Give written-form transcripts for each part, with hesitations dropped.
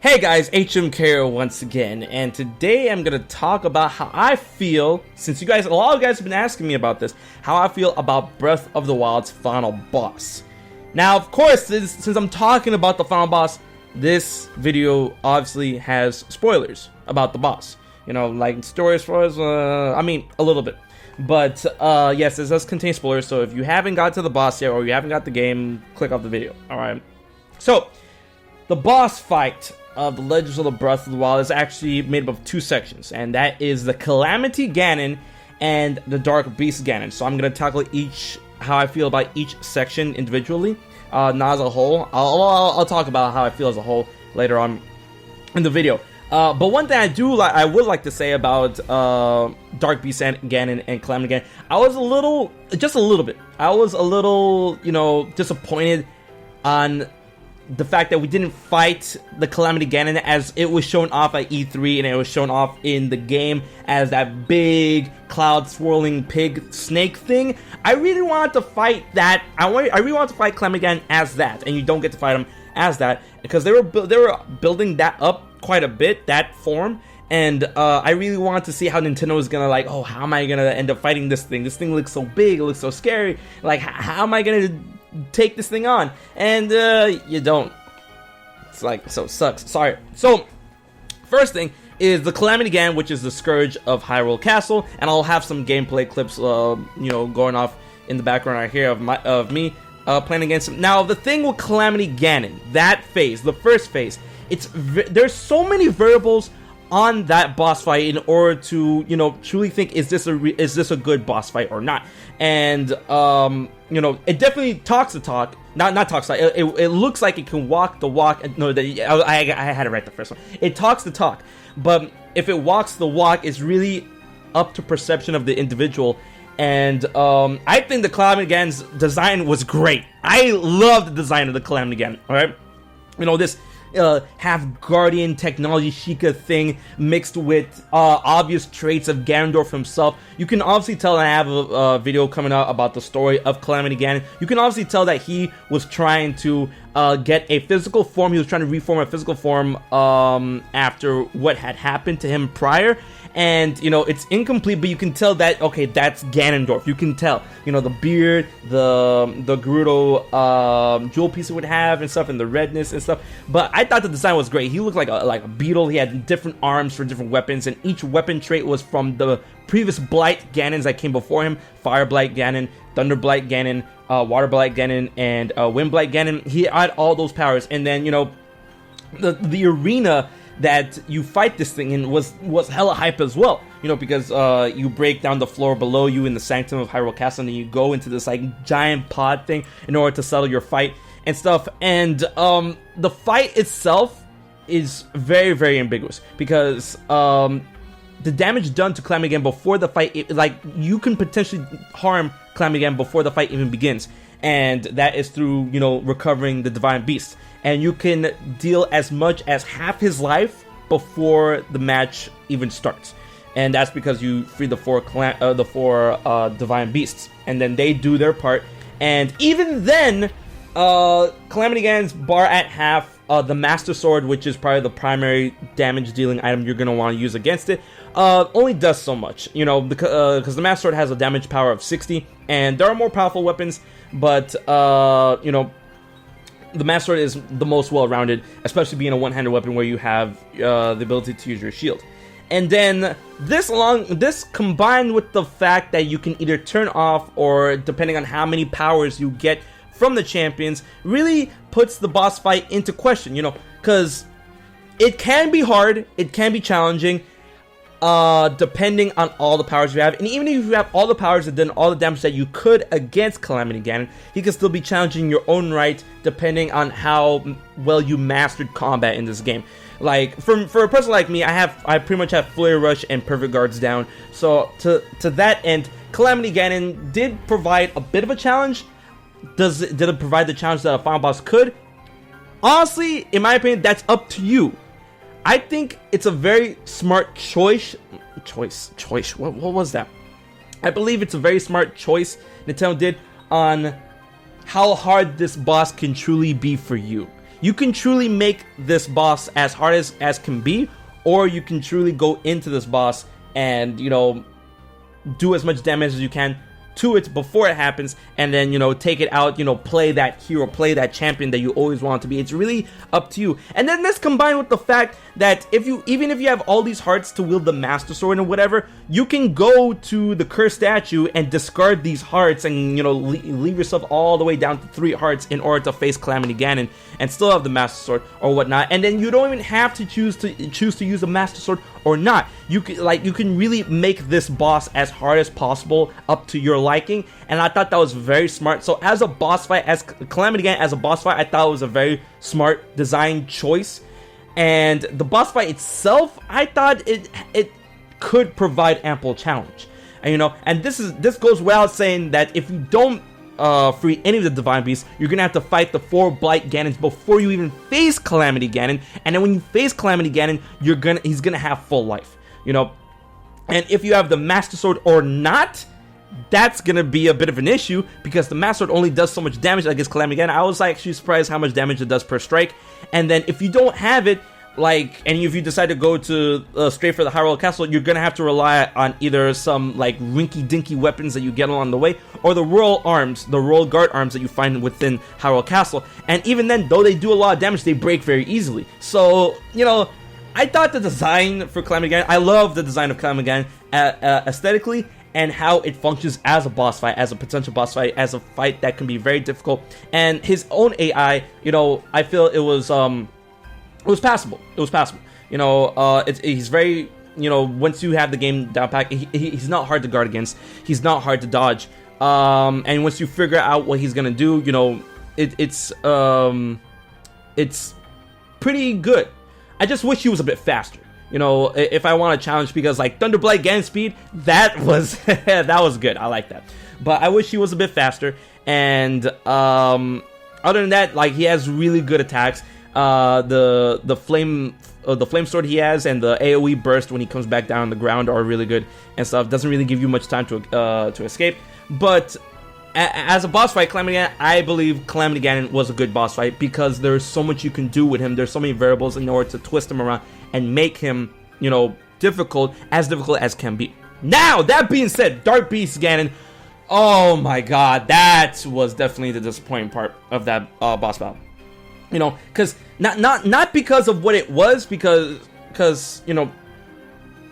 Hey guys, HMK once again, and today I'm going to talk about how I feel, since a lot of you guys have been asking me about this, how I feel about Breath of the Wild's final boss. Now, of course, since I'm talking about the final boss, this video obviously has spoilers about the boss. You know, like story spoilers, I mean, a little bit. But, yes, this does contain spoilers, so if you haven't got to the boss yet, or you haven't got the game, click off the video, alright? So, the boss fight of the Legend of Zelda Breath of the Wild is actually made up of two sections, and that is the Calamity Ganon and the Dark Beast Ganon. So I'm going to tackle how I feel about each section individually, not as a whole. I'll talk about how I feel as a whole later on in the video. But one thing I would like to say about Dark Beast Ganon and Calamity Ganon, I was just a little bit, you know, disappointed on the fact that we didn't fight the Calamity Ganon as it was shown off at E3 and it was shown off in the game as that big cloud swirling pig snake thing. I really wanted to fight that. I really wanted to fight Calamity Ganon as that, and you don't get to fight him as that because they were building that up quite a bit, that form. And I really wanted to see how Nintendo was gonna, like, oh, how am I gonna end up fighting this thing? This thing looks so big, it looks so scary. Like, how am I gonna take this thing on? And you don't. It's like, so it sucks. Sorry. So first thing is the Calamity Ganon, which is the Scourge of Hyrule Castle, and I'll have some gameplay clips, you know, going off in the background right here of me playing against him. Now, the thing with Calamity Ganon, that phase, the first phase, there's so many variables on that boss fight in order to, you know, truly think, is this a good boss fight or not? And you know, it definitely talks the talk, not talks the talk. It looks like it can walk the walk. No, I had it right the first one. It talks the talk, but if it walks the walk, it's really up to perception of the individual. And I think the Calamity Ganon's design was great. I love the design of the Calamity Ganon. All right, you know, this half guardian technology Sheikah thing mixed with obvious traits of Ganondorf himself. You can obviously tell, and I have a video coming out about the story of Calamity Ganon. You can obviously tell that he was trying to get a physical form. He was trying to reform a physical form after what had happened to him prior. And, you know, it's incomplete, but you can tell that, okay, that's Ganondorf. You can tell, you know, the beard, the Gerudo jewel piece he would have and stuff, and the redness and stuff. But I thought the design was great. He looked like a beetle. He had different arms for different weapons, and each weapon trait was from the previous Blight Ganons that came before him. Fire Blight Ganon, Thunder Blight Ganon, Water Blight Ganon, and Wind Blight Ganon. He had all those powers. And then, you know, the arena that you fight this thing in was hella hype as well, you know, because you break down the floor below you in the Sanctum of Hyrule Castle, and then you go into this like giant pod thing in order to settle your fight and stuff. And the fight itself is very, very ambiguous because the damage done to Calamity Ganon before the fight, like, you can potentially harm Calamity Ganon before the fight even begins, and that is through, you know, recovering the Divine Beast. And you can deal as much as half his life before the match even starts, and that's because you free the four Divine Beasts, and then they do their part. And even then, Calamity Ganon's bar at half. The Master Sword, which is probably the primary damage dealing item you're gonna want to use against it, only does so much, you know, because the Master Sword has a damage power of 60, and there are more powerful weapons, but you know, the Master Sword is the most well-rounded, especially being a one-handed weapon where you have the ability to use your shield. And then this combined with the fact that you can either turn off, or depending on how many powers you get from the champions, really puts the boss fight into question, you know, because it can be hard, it can be challenging, depending on all the powers you have. And even if you have all the powers and then all the damage that you could against Calamity Ganon, he can still be challenging in your own right, depending on how well you mastered combat in this game. Like, for a person like me, I pretty much have Flurry Rush and Perfect Guards down. So to that end, Calamity Ganon did provide a bit of a challenge. Did it provide the challenge that a final boss could? Honestly, in my opinion, that's up to you. I think it's a very smart choice. What was that? I believe it's a very smart choice Nintendo did on how hard this boss can truly be for you. You can truly make this boss as hard as can be, or you can truly go into this boss and, you know, do as much damage as you can to it before it happens, and then, you know, take it out, you know, play that hero, play that champion that you always want to be. It's really up to you. And then this combined with the fact that even if you have all these hearts to wield the Master Sword and whatever, you can go to the cursed statue and discard these hearts and, you know, leave yourself all the way down to 3 hearts in order to face Calamity Ganon and still have the Master Sword or whatnot. And then you don't even have to choose to use the Master Sword or not. You can really make this boss as hard as possible up to your liking, and I thought that was very smart. So as a boss fight, as Calamity Ganon as a boss fight, I thought it was a very smart design choice. And the boss fight itself, I thought it could provide ample challenge. And, you know, and this goes without saying that if you don't free any of the Divine Beasts, you're gonna have to fight the 4 Blight Ganons before you even face Calamity Ganon. And then when you face Calamity Ganon, he's gonna have full life, you know. And if you have the Master Sword or not, that's gonna be a bit of an issue, because the Master Sword only does so much damage against Calamity Ganon. I was actually surprised how much damage it does per strike. And then if you don't have it, like, and if you decide to go to straight for the Hyrule Castle, you're gonna have to rely on either some like rinky-dinky weapons that you get along the way, or the Royal Arms, the Royal Guard arms that you find within Hyrule Castle. And even then, though they do a lot of damage, they break very easily. So, you know, I thought the design for Calamity Ganon, I love the design of Calamity Ganon aesthetically, and how it functions as a boss fight, as a potential boss fight, as a fight that can be very difficult. And his own AI, you know, I feel it was passable. It was passable. You know, he's very, you know, once you have the game down pat, he's not hard to guard against. He's not hard to dodge. And once you figure out what he's gonna do, you know, it's pretty good. I just wish he was a bit faster. You know, if I want to challenge, because like Thunderblight Ganon speed, that was that was good. I like that. But I wish he was a bit faster. And other than that, like, he has really good attacks. The flame sword he has, and the AoE burst when he comes back down on the ground are really good and stuff. Doesn't really give you much time to escape. But as a boss fight, Calamity Ganon, I believe Calamity Ganon was a good boss fight, because there's so much you can do with him. There's so many variables in order to twist him around and make him, you know, difficult as can be. Now, that being said, Dark Beast Ganon, oh my god, that was definitely the disappointing part of that boss battle. You know, because not because of what it was, because you know,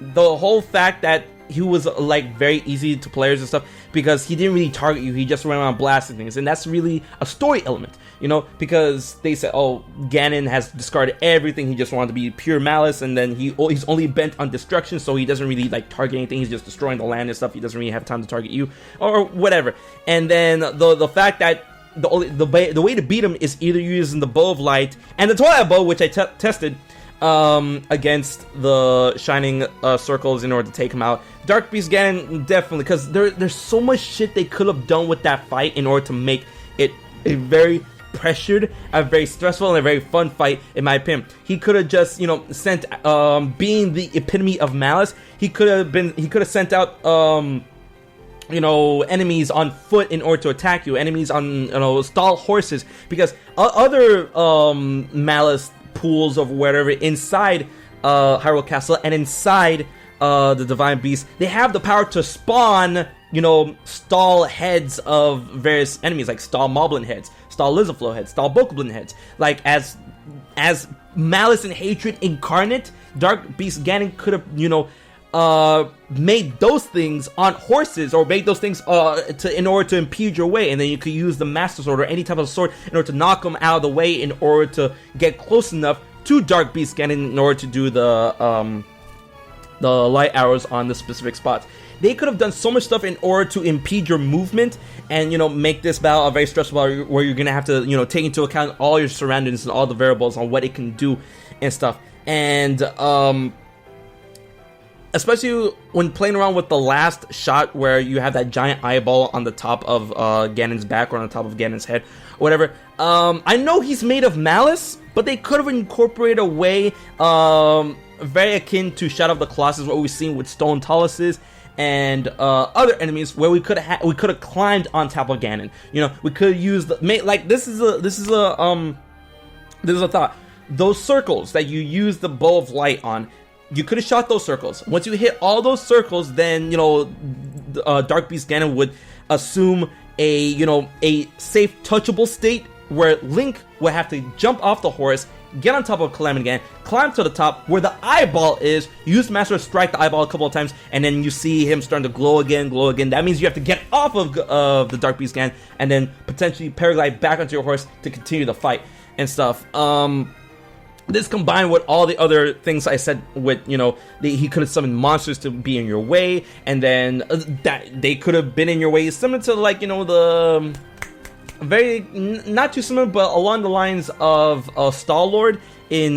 the whole fact that he was like very easy to players and stuff, because he didn't really target you. He just ran around blasting things, and that's really a story element, you know, because they said, oh, Ganon has discarded everything. He just wanted to be pure malice, and then he's only bent on destruction, so he doesn't really like target anything. He's just destroying the land and stuff. He doesn't really have time to target you or whatever. And then the fact that the way to beat him is either using the Bow of Light and the Twilight Bow, which I tested against the Shining Circles in order to take him out. Dark Beast Ganon, definitely, because there's so much shit they could have done with that fight in order to make it a very pressured, a very stressful, and a very fun fight, in my opinion. He could have just, you know, sent, being the epitome of malice, he could have sent out, you know, enemies on foot in order to attack you, enemies on, you know, stall horses, because other malice pools of whatever inside Hyrule Castle and inside the Divine Beast, they have the power to spawn, you know, stall heads of various enemies, like stall Moblin heads, stall Lizardflow heads, stall Bokoblin heads. Like, as malice and hatred incarnate, Dark Beast Ganon could have, you know, made those things on horses, or made those things in order to impede your way, and then you could use the Master Sword or any type of sword in order to knock them out of the way, in order to get close enough to Dark Beast Ganon in order to do the light arrows on the specific spots. They could have done so much stuff in order to impede your movement, and, you know, make this battle a very stressful battle where you're gonna have to, you know, take into account all your surroundings and all the variables on what it can do and stuff. And especially when playing around with the last shot, where you have that giant eyeball on the top of Ganon's back, or on the top of Ganon's head, or whatever. I know he's made of malice, but they could have incorporated a way very akin to Shadow of the Colossus, what we've seen with Stone Taluses and other enemies, where we could have climbed on top of Ganon. You know, we could use like this is a This is a thought. Those circles that you use the bow of light on, you could have shot those circles. Once you hit all those circles, then, Dark Beast Ganon would assume a safe, touchable state where Link would have to jump off the horse, get on top of Calamity Ganon, climb to the top where the eyeball is, use Master Strike the eyeball a couple of times, and then you see him starting to glow again. That means you have to get off of the Dark Beast Ganon and then potentially paraglide back onto your horse to continue the fight and stuff. This combined with all the other things I said with, he could have summoned monsters to be in your way, and then that they could have been in your way, similar to the very, not too similar, but along the lines of Star-Lord in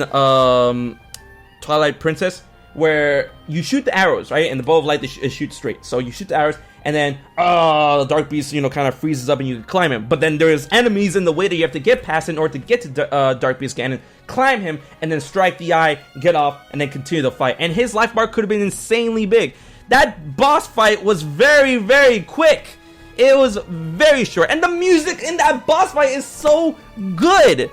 Twilight Princess, where you shoot the arrows, right? And the bow of light, it shoots straight. So you shoot the arrows, and then the Dark Beast, kind of freezes up and you can climb him. But then there's enemies in the way that you have to get past in order to get to Dark Beast Ganon, climb him, and then strike the eye, get off, and then continue the fight. And his life bar could have been insanely big. That boss fight was very, very quick. It was very short. And the music in that boss fight is so good.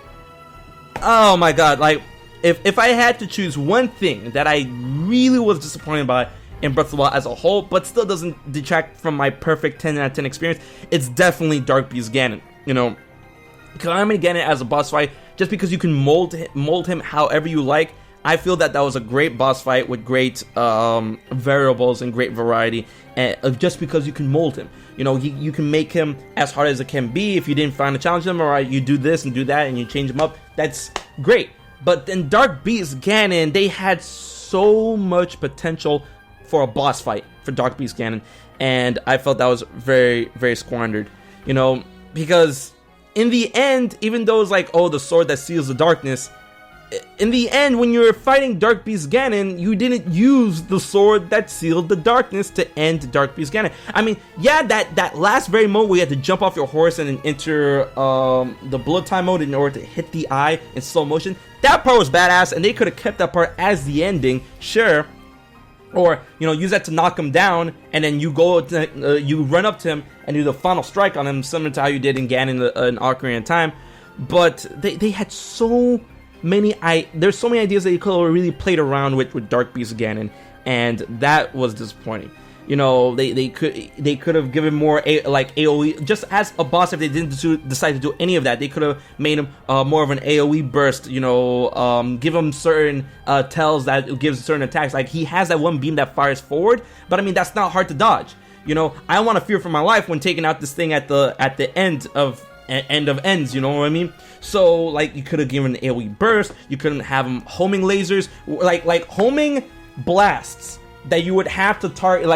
Oh my god, like, if I had to choose one thing that I really was disappointed by in Breath of the Wild as a whole, but still doesn't detract from my perfect 10 out of 10 experience, it's definitely Dark Beast Ganon. Calamity Ganon as a boss fight, just because you can mold him however you like, I feel that was a great boss fight with great variables and great variety, just because you can mold him. You can make him as hard as it can be if you didn't find a challenge him, or you do this and do that and you change him up. That's great. But then Dark Beast Ganon, they had so much potential for a boss fight for Dark Beast Ganon, and I felt that was very, very squandered. Because in the end, even though it's like, the sword that seals the darkness, in the end, when you're fighting Dark Beast Ganon, you didn't use the sword that sealed the darkness to end Dark Beast Ganon. I mean, yeah, that last very moment where you had to jump off your horse and then enter the bullet time mode in order to hit the eye in slow motion, that part was badass, and they could have kept that part as the ending, sure. Or, use that to knock him down, and then you you run up to him and do the final strike on him, similar to how you did in Ganon in Ocarina of Time. But they had so many, there's so many ideas that you could have really played around with Dark Beast Ganon, and that was disappointing. They could have given more AoE just as a boss. If they didn't decide to do any of that, they could have made him more of an AoE burst. Give him certain tells that gives certain attacks. Like, he has that one beam that fires forward, but I mean, that's not hard to dodge. I want to fear for my life when taking out this thing at the end of ends. You know what I mean? So, like, you could have given an AoE burst. You couldn't have him homing lasers, like homing blasts that you would have to target,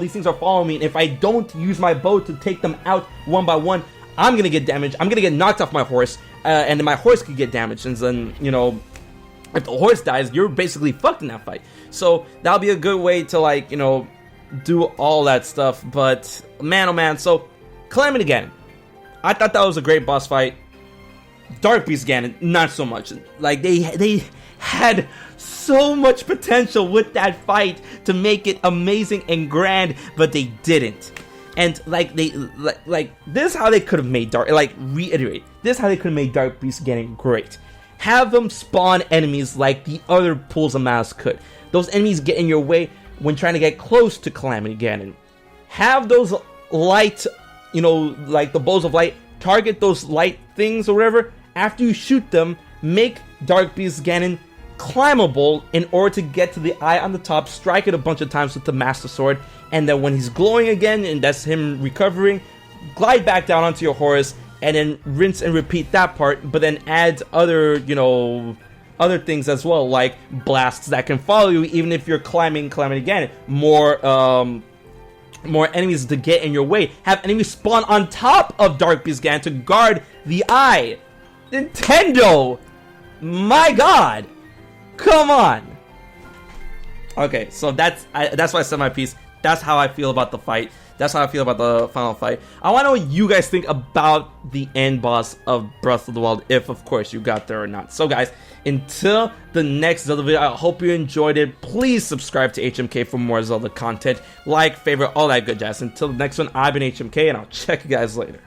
these things are following me, and if I don't use my bow to take them out one by one, I'm gonna get damaged, I'm gonna get knocked off my horse, and then my horse could get damaged, and then, if the horse dies, you're basically fucked in that fight. So that'll be a good way to, do all that stuff. But man, oh man, so Calamity Ganon, I thought that was a great boss fight. Dark Beast Ganon, not so much. Like, they had so much potential with that fight to make it amazing and grand, but they didn't. And this is how they could have made this is how they could have made Dark Beast Ganon great. Have them spawn enemies like the other pools of Mass could. Those enemies get in your way when trying to get close to Calamity Ganon. Have those light, like the bows of light, target those light things or whatever. After you shoot them, make Dark Beast Ganon climbable in order to get to the eye on the top, strike it a bunch of times with the Master Sword, and then when he's glowing again, and that's him recovering, glide back down onto your horse, and then rinse and repeat that part, but then add other, other things as well, like blasts that can follow you even if you're climbing Calamity Ganon. More enemies to get in your way. Have enemies spawn on top of Dark Beast Ganon to guard the eye. Nintendo! My god! Come on! Okay, so that's why I said my piece. That's how I feel about the fight. That's how I feel about the final fight. I want to know what you guys think about the end boss of Breath of the Wild, if of course you got there or not. So guys, until the next Zelda video, I hope you enjoyed it. Please subscribe to HMK for more Zelda content. Like, favorite, all that good jazz. Until the next one, I've been HMK, and I'll check you guys later.